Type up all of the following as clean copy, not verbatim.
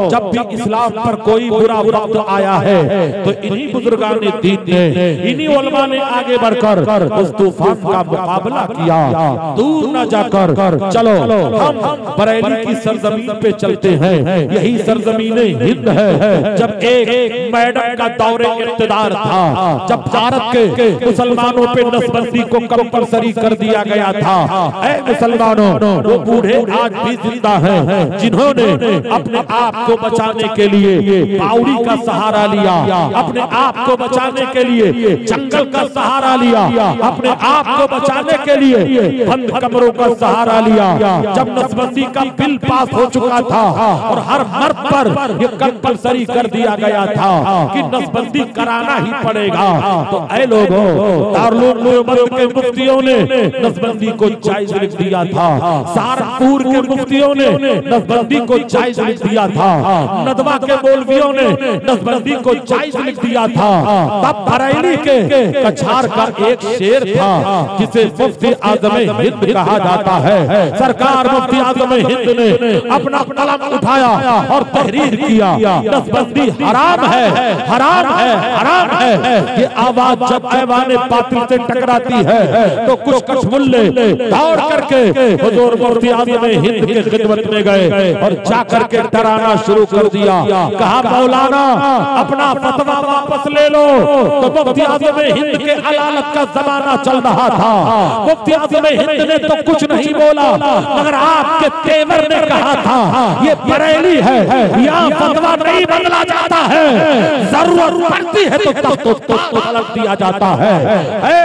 जब भी इस्लाम पर कोई बुरा वक्त आया है तो इन्हीं बुजुर्गान दीन ने, इन्हीं उलमा ने आगे बढ़कर उस तूफान का मुकाबला किया। दूर न जाकर चलो हम बरेली की सरजमीन पे चलते हैं। यही सरजमीन हिंद है। जब एक मैडम का दौरे इक़्तिदार था, जब भारत के मुसलमानों पे नसबंदी को कंपलसरी कर दिया गया था, ऐ मुसलमानों, वो बूढ़े आज भी जिंदा हैं जिन्होंने अपने आप को बचाने के लिए बावड़ी का सहारा लिया, अपने आप को बचाने के लिए जंगल का सहारा लिया, अपने आप को बचाने के लिए बंद कमरों का सहारा लिया। जब नसबंदी का बिल पास हो चुका था और हर मर्द पर यह कंपलसरी कर दिया गया था कि नसबंदी कराना ही पड़ेगा, तो ऐ लोगों, दारुल उलूम के मुफ्तियों ने नसबंदी को जायज लिख दिया था, सहारनपुर के मुफ्तियों ने नसबंदी को जायज लिख दिया था, नदवा के मौलवियों ने नसबंदी को जायज लिख दिया था। तब बरेली के कछार का एक शेर था जिसे मुफ्ती आज़म हिंद कहा जाता है। सरकार मुफ्ती आज़म हिंद ने अपना कलम उठाया और तहरीर किया, नसबंदी हराम है, हराम है, हराम है। ये आवाज जब ऐवान बातिल से टकराती है तो कुछ कछमुल्ले दौड़ करके हुजूर मुफ्ती आज़म हिंद के खिदमत में गए और जाकर के डराना शुरू कर दिया। कहा मौलाना अपना फतवा वापस ले लो। तो मुफ्ती आज़म हिंद के अदालत का जमाना चल रहा था। मुफ्ती आज़म हिंद ने तो कुछ नहीं बोला, मगर आपके तेवर ने कहा था ये बरेली है, यहाँ फतवा नहीं बदला जाता है, जरूरत पड़ती है तो तलब दिया जाता है।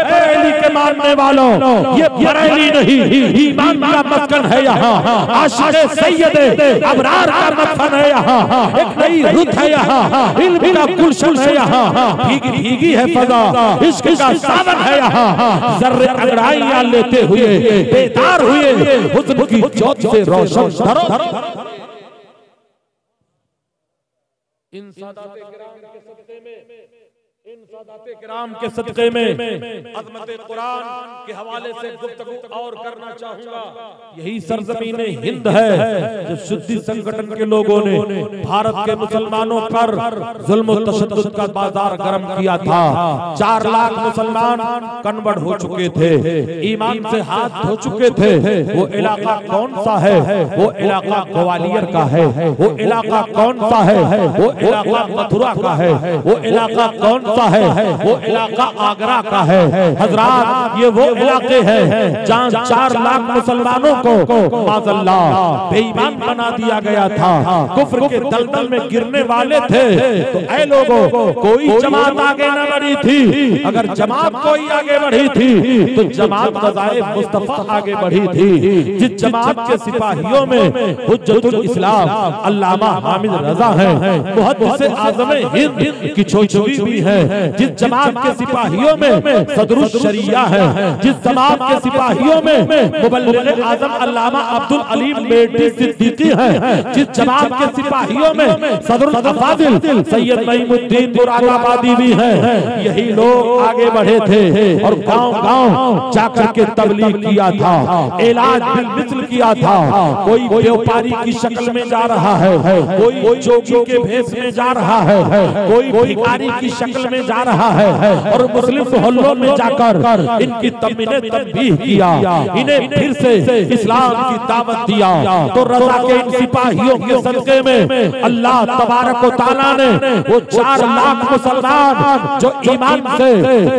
बरेली के मानने वालों, ये बरेली नहीं, ईमान का मस्कन है यहाँ, आशिक़े सैयदे अबरार का मस्कन है यहाँ, एक नई रुत है यहाँ, इल्म का गुलशन है यहाँ, भीगी भीगी है फजा, इश्क का सावन है यहाँ। जर्रे अंगड़ाइयाँ लेते हुए बेदार हुए हुस्न की जोत से रोशन धरो। इन सादाते किराम के सदक़े में अज़मत कुरान के हवाले से गुफ्तगू और करना चाहूंगा। यही सरजमीन हिंद है जब शुद्धि संगठन के लोगों ने भारत के मुसलमानों पर जुल्म और तशद्दुद का बाजार गर्म किया था। 4 लाख मुसलमान कन्वर्ट हो चुके थे, ईमान से हाथ धो चुके थे। वो इलाका कौन सा है? वो इलाका ग्वालियर का है। वो इलाका कौन सा है? वो इलाका मथुरा का है। वो इलाका कौन सा है? वो इलाका आगरा का है। हजरात, ये वो इलाके हैं जहाँ 4 लाख मुसलमानों को माज़अल्लाह बेईमान बना दिया गया था, कुफ्र के दलदल में गिरने वाले थे। तो ऐ लोगों, कोई जमात आगे न बढ़ी थी। अगर जमात कोई आगे बढ़ी थी तो जमात ग़ज़ाए मुस्तफ़ा आगे बढ़ी थी। जिस जमात के सिपाहियों में हुज्जतुल इस्लाम अल्लामा हामिद रज़ा है, मुहद्दिस आज़म हिंद की छोचवी भी है। जिस जमात के सिपाहियों में सदरुश शरिया है, जिस जमात के सिपाहियों में मुबल्लिग़ आज़म अल्लामा अब्दुल अलीम मेडी सिद्दीकी है, जिस जमात के सिपाहियों में सदरुल अफादिल सैयद नईमुद्दीन मुरादाबादी भी है, यही लोग आगे बढ़े थे और गांव-गांव जाकर के तबलीग किया था, इलाज बिल मिस्ल किया था। कोई व्यापारी की शक्ल में जा रहा है, कोई जोगी के भेष में जा रहा है, कोई भिखारी की शक्ल में जा रहा है और मुस्लिम मोहल्लों में जाकर इनकी तंबीह किया, इन्हें फिर से इस्लाम की दावत दिया। तो रज़ा के इन सिपाहियों के सदक़े में अल्लाह तबारक व तआला ने वो 4 लाख मुसलमान जो ईमान से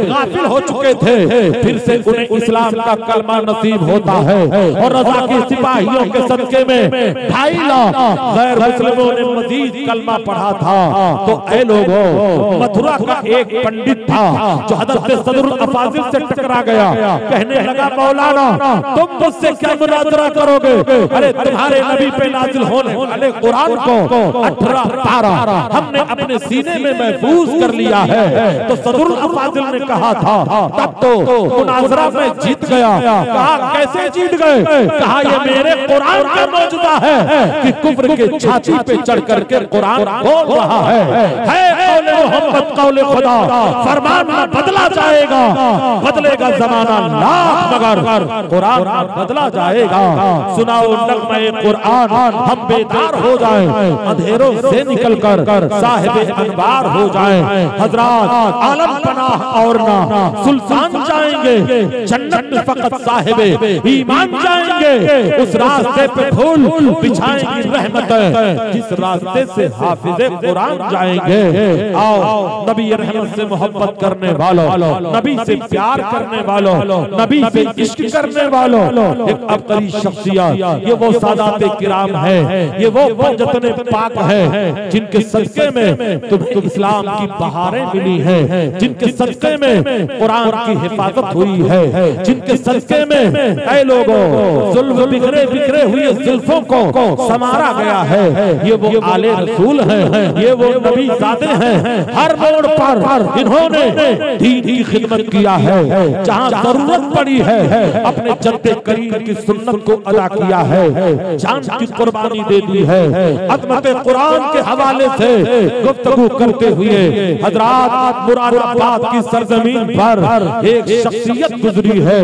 गाफिल हो चुके थे, फिर से उन्हें इस्लाम का कलमा नसीब होता है। और रज़ा के सिपाहियों के सदक़े में 2.5 लाख गैर मुस्लिमों ने मजीद कलमा पढ़ा था। तो ऐ लोगों, मथुरा का एक पंडित था जो हज़रत सदरुल अफाजिल से टकरा गया, कहने लगा मौलाना तुम मुझसे क्या मुनाज़रा करोगे? अरे तुम्हारे नबी पे नाज़िल होने वाले कुरान को 18 पारा हमने अपने सीने में महफूज कर लिया है। तो सदरुल अफाजिल ने कहा था तब तो मुनाज़रा में जीत गया। कहा कैसे जीत गए? कहा ये मेरे कुरान का मौजूदा है कि कुफ्र के छाती पे चढ़ करके कुरान बोल रहा है। कौले मोहम्मद, कौले खुदा फरमान न बदला जाएगा, बदलेगा जमाना लाख मगर कुरान बदला जाएगा। सुनाओ नगमे कुरान, हम बेदार हो जाएं, अंधेरों से निकलकर साहिब अनवार हो जाएं। हजरात आलम पनाह और ना सुल्तान जाएंगे, जन्नत में फकत साहिब ईमान जाएंगे। उस रास्ते पे फूल बिछाएंगी रहमत, जिस रास्ते से हाफिज़े कुरान जाएंगे। आओ नबी रहमत से मोहब्बत करने वालों, नबी से प्यार करने वालों, नबी से इश्क करने वालों, एक अब्तरी शख्सियत, ये वो सादाते किराम है, ये वो पंजतने पाक है जिनके सदके में तुम्हें इस्लाम की बहारें मिली हैं, जिनके सदके में कुरान की हिफाजत हुई है, जिनके सदके में ऐ लोगों जुल्फ बिखरे बिखरे हुए जुल्फों को समारा गया है। ये वो आले रसूल हैं, ये वो नबी ज़ादे हैं। हर मोड़ पर इन्होंने दीन की खिदमत किया है, जहाँ जरूरत पड़ी है अपने जद्दे करीम की सुन्नत को अदा किया है, जान की कुर्बानी दे दी है। अज़मत कुरान के हवाले से गुफ्तगू करते हुए हजरात मुरादाबाद की सरजमीन पर एक शख्सियत गुजरी है,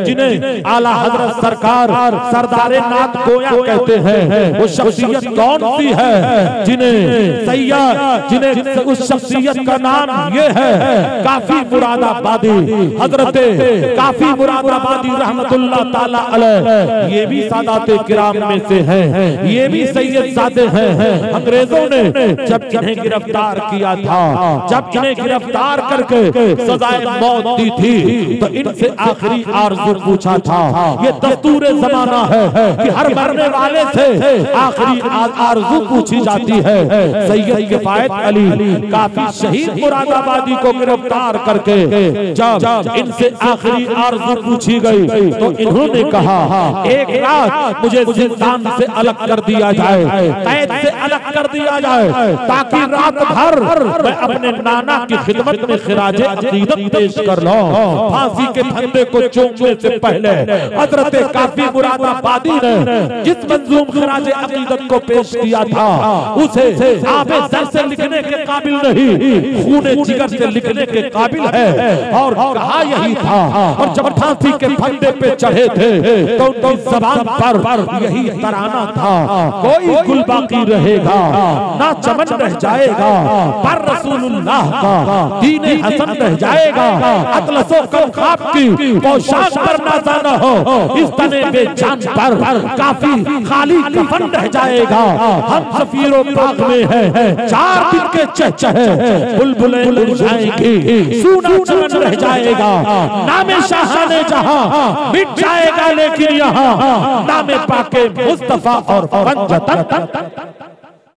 जिन्हें आला हजरत सरकार सरदारे नाथ गोया कहते हैं। वो शख्सियत कौन सी है? जिन्हें सैयद, जिन्हें उस शख्सियत का नाम ये है काफी मुरादाबादी, हजरत काफी मुरादाबादी रहमतुल्लाह ताला अलैह। ये भी सादाते किराम में से हैं, ये भी सैयद ज़ादे हैं। अंग्रेजों ने जब इन्हें गिरफ्तार किया था, जब इन्हें गिरफ्तार करके सजाए मौत दी थी, तो इनसे आखिरी आरज़ू पूछा था। ये दस्तूरे ज़माना है कि हर मरने वाले से आखिरी आरज़ू पूछी जाती है। सैयद किफायत अली काफी शहीद मुरादाबादी को गिरफ्तार करके जब इनसे आखिरी आरज़ू पूछी गई, तो इन्होंने कहा एक रात मुझे जिंदान से अलग कर दिया जाए, कैद से अलग कर दिया जाए, ताकि रात भर मैं अपने नाना की खिदमत में खिराजे अकीदत पेश कर लूं। फांसी के फंदे को चूमने से पहले हजरत काफी मुरादाबादी ने जिस मंजूम खिराजे अकीदत को पेश किया था, उसे आबे सर से लिखने के काबिल नहीं, खूने जिगर से लिखने के काबिल है। और कहा यही था। और जब फांसी के फंदे पे चढ़े थे, तो उनकी ज़बान पर यही तराना था, कोई गुल बाकी रहेगा ना चमन रह जाएगा, पर रसूलुल्लाह का दीने हसन रह जाएगा। अतलसो कौकाब की पोशाक पर नाज़ा न हो, इस तने बेजान पर काफी खाली कफन रह जाएगा। हम सफीरों बाग में हैं, 4 दिन के चहचहे बुलबुलें उड़ जाएंगी, सूना चमन रह जाएगा। नामे शाहाने जहां मिट जाएगा, लेकिन यहाँ नामे पाके मुस्तफा और पंजतन